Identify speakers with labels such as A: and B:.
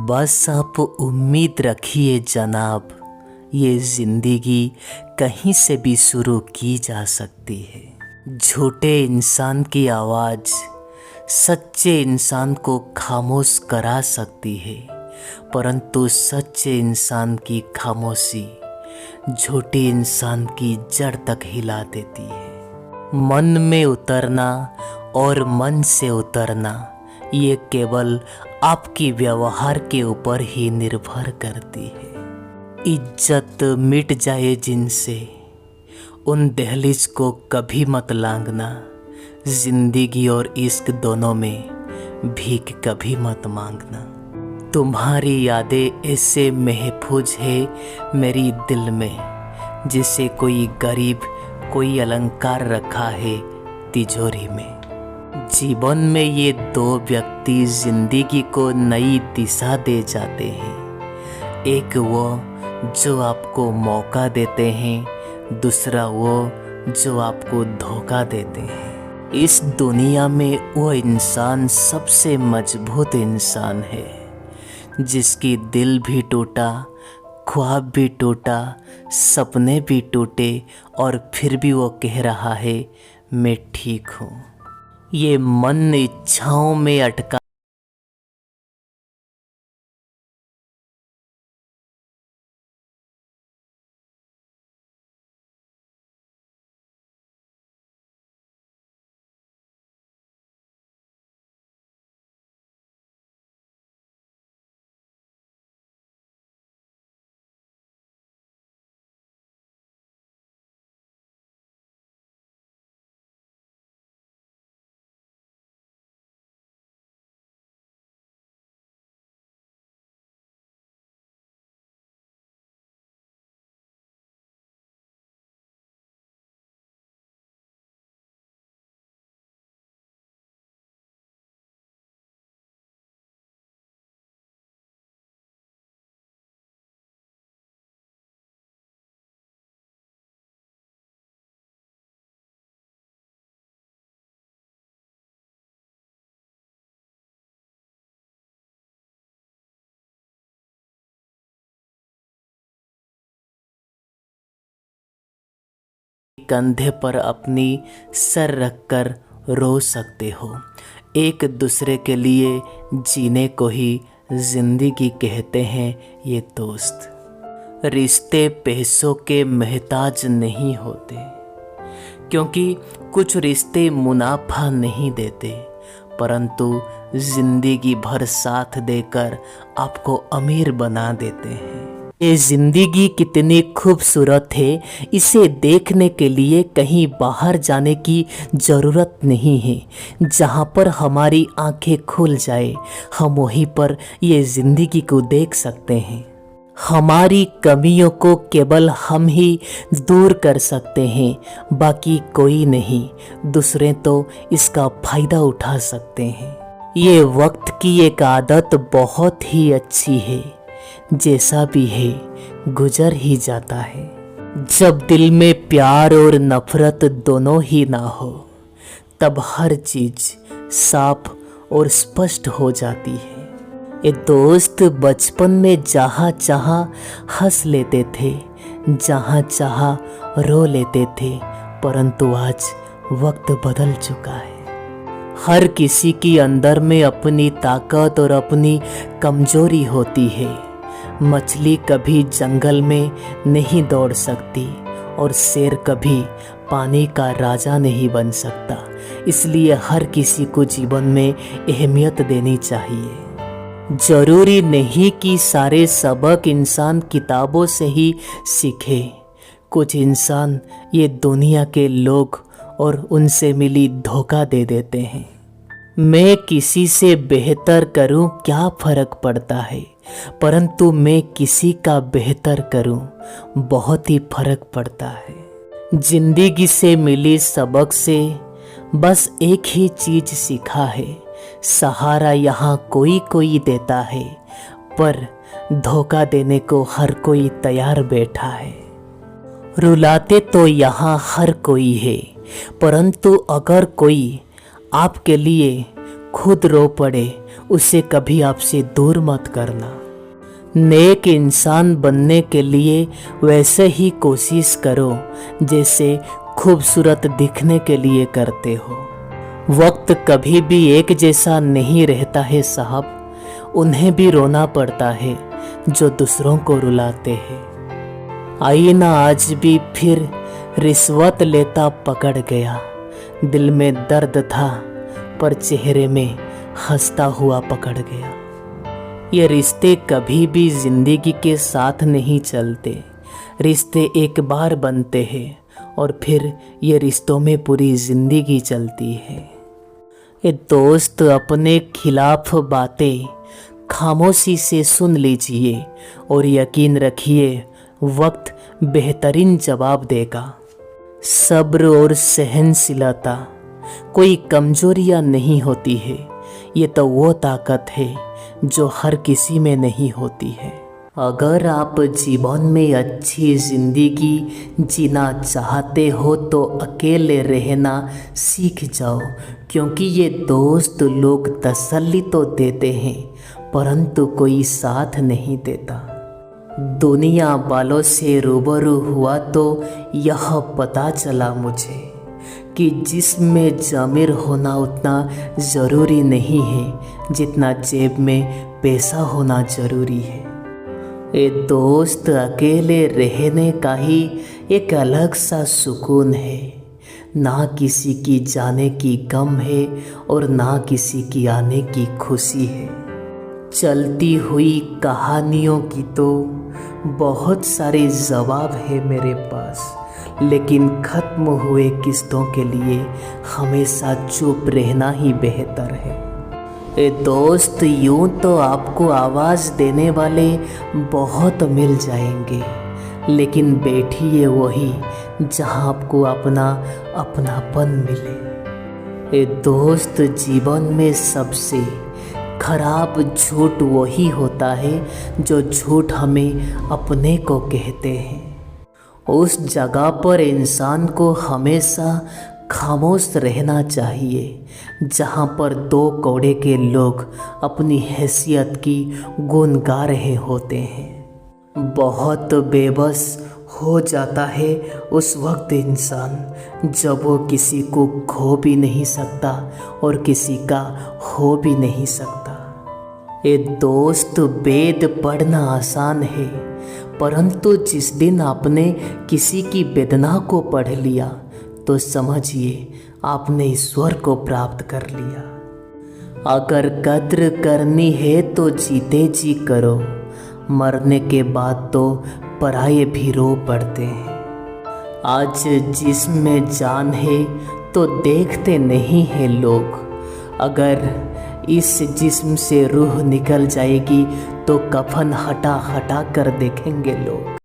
A: बस आप उम्मीद रखिए जनाब, ये ज़िंदगी कहीं से भी शुरू की जा सकती है। झूठे इंसान की आवाज़ सच्चे इंसान को खामोश करा सकती है, परंतु सच्चे इंसान की खामोशी झूठे इंसान की जड़ तक हिला देती है। मन में उतरना और मन से उतरना ये केवल आपकी व्यवहार के ऊपर ही निर्भर करती है। इज्जत मिट जाए जिनसे उन दहलीज को कभी मत लांघना। जिंदगी और इश्क दोनों में भीख कभी मत मांगना। तुम्हारी यादें ऐसे महफूज है मेरी दिल में, जिसे कोई गरीब कोई अलंकार रखा है तिजोरी में। जीवन में ये दो व्यक्ति जिंदगी को नई दिशा दे जाते हैं। एक वो जो आपको मौका देते हैं, दूसरा वो जो आपको धोखा देते हैं। इस दुनिया में वो इंसान सबसे मजबूत इंसान है, जिसकी दिल भी टूटा, ख्वाब भी टूटा, सपने भी टूटे और फिर भी वो कह रहा है मैं ठीक हूँ। ये मन इच्छाओं में अटका कंधे पर अपनी सर रखकर रो सकते हो। एक दूसरे के लिए जीने को ही जिंदगी कहते हैं ये दोस्त। रिश्ते पैसों के मोहताज नहीं होते, क्योंकि कुछ रिश्ते मुनाफा नहीं देते, परंतु जिंदगी भर साथ देकर आपको अमीर बना देते हैं। ये जिंदगी कितनी खूबसूरत है, इसे देखने के लिए कहीं बाहर जाने की ज़रूरत नहीं है। जहाँ पर हमारी आंखें खुल जाए, हम वहीं पर ये ज़िंदगी को देख सकते हैं। हमारी कमियों को केवल हम ही दूर कर सकते हैं, बाकी कोई नहीं। दूसरे तो इसका फ़ायदा उठा सकते हैं। ये वक्त की एक आदत बहुत ही अच्छी है, जैसा भी है गुजर ही जाता है। जब दिल में प्यार और नफरत दोनों ही ना हो, तब हर चीज साफ और स्पष्ट हो जाती है। ये दोस्त बचपन में जहाँ चाहा हंस लेते थे, जहाँ चाहा रो लेते थे, परंतु आज वक्त बदल चुका है। हर किसी के अंदर में अपनी ताकत और अपनी कमजोरी होती है। मछली कभी जंगल में नहीं दौड़ सकती और शेर कभी पानी का राजा नहीं बन सकता। इसलिए हर किसी को जीवन में अहमियत देनी चाहिए। जरूरी नहीं कि सारे सबक इंसान किताबों से ही सीखे। कुछ इंसान ये दुनिया के लोग और उनसे मिली धोखा दे देते हैं। मैं किसी से बेहतर करूं क्या फ़र्क पड़ता है, परंतु मैं किसी का बेहतर करूं बहुत ही फ़र्क पड़ता है। जिंदगी से मिली सबक से बस एक ही चीज़ सीखा है, सहारा यहाँ कोई कोई देता है, पर धोखा देने को हर कोई तैयार बैठा है। रुलाते तो यहाँ हर कोई है, परंतु अगर कोई आपके लिए खुद रो पड़े उसे कभी आपसे दूर मत करना। नेक इंसान बनने के लिए वैसे ही कोशिश करो जैसे खूबसूरत दिखने के लिए करते हो। वक्त कभी भी एक जैसा नहीं रहता है साहब, उन्हें भी रोना पड़ता है जो दूसरों को रुलाते हैं। आईना आज भी फिर रिश्वत लेता पकड़ गया, दिल में दर्द था पर चेहरे में हंसता हुआ पकड़ गया। ये रिश्ते कभी भी जिंदगी के साथ नहीं चलते, रिश्ते एक बार बनते हैं और फिर ये रिश्तों में पूरी जिंदगी चलती है। ये दोस्त अपने खिलाफ बातें खामोशी से सुन लीजिए और यकीन रखिए वक्त बेहतरीन जवाब देगा। सब्र और सहनशीलता कोई कमजोरियां नहीं होती है, ये तो वो ताकत है जो हर किसी में नहीं होती है। अगर आप जीवन में अच्छी जिंदगी जीना चाहते हो तो अकेले रहना सीख जाओ, क्योंकि ये दोस्त लोग तसल्ली तो देते हैं परंतु कोई साथ नहीं देता। दुनिया वालों से रूबरू हुआ तो यह पता चला मुझे कि जिसमें ज़मीर होना उतना ज़रूरी नहीं है जितना जेब में पैसा होना ज़रूरी है। ये दोस्त अकेले रहने का ही एक अलग सा सुकून है, ना किसी की जाने की गम है और ना किसी की आने की खुशी है। चलती हुई कहानियों की तो बहुत सारे जवाब है मेरे पास, लेकिन ख़त्म हुए किस्तों के लिए हमेशा चुप रहना ही बेहतर है। ए दोस्त, यूं तो आपको आवाज़ देने वाले बहुत मिल जाएंगे, लेकिन बैठिए वही जहां आपको अपनापन मिले। ए दोस्त, जीवन में सबसे खराब झूठ वही होता है जो झूठ हमें अपने को कहते हैं। उस जगह पर इंसान को हमेशा खामोश रहना चाहिए जहाँ पर दो कौड़े के लोग अपनी हैसियत की गुण गा रहे होते हैं। बहुत बेबस हो जाता है उस वक्त इंसान जब वो किसी को खो भी नहीं सकता और किसी का हो भी नहीं सकता। ये दोस्त, वेद पढ़ना आसान है, परंतु जिस दिन आपने किसी की वेदना को पढ़ लिया तो समझिए आपने ईश्वर को प्राप्त कर लिया। अगर कद्र करनी है तो जीते जी करो, मरने के बाद तो पराये भी रो पड़ते हैं। आज जिसमें जान है तो देखते नहीं हैं लोग, अगर इस जिस्म से रूह निकल जाएगी तो कफन हटा हटा कर देखेंगे लोग।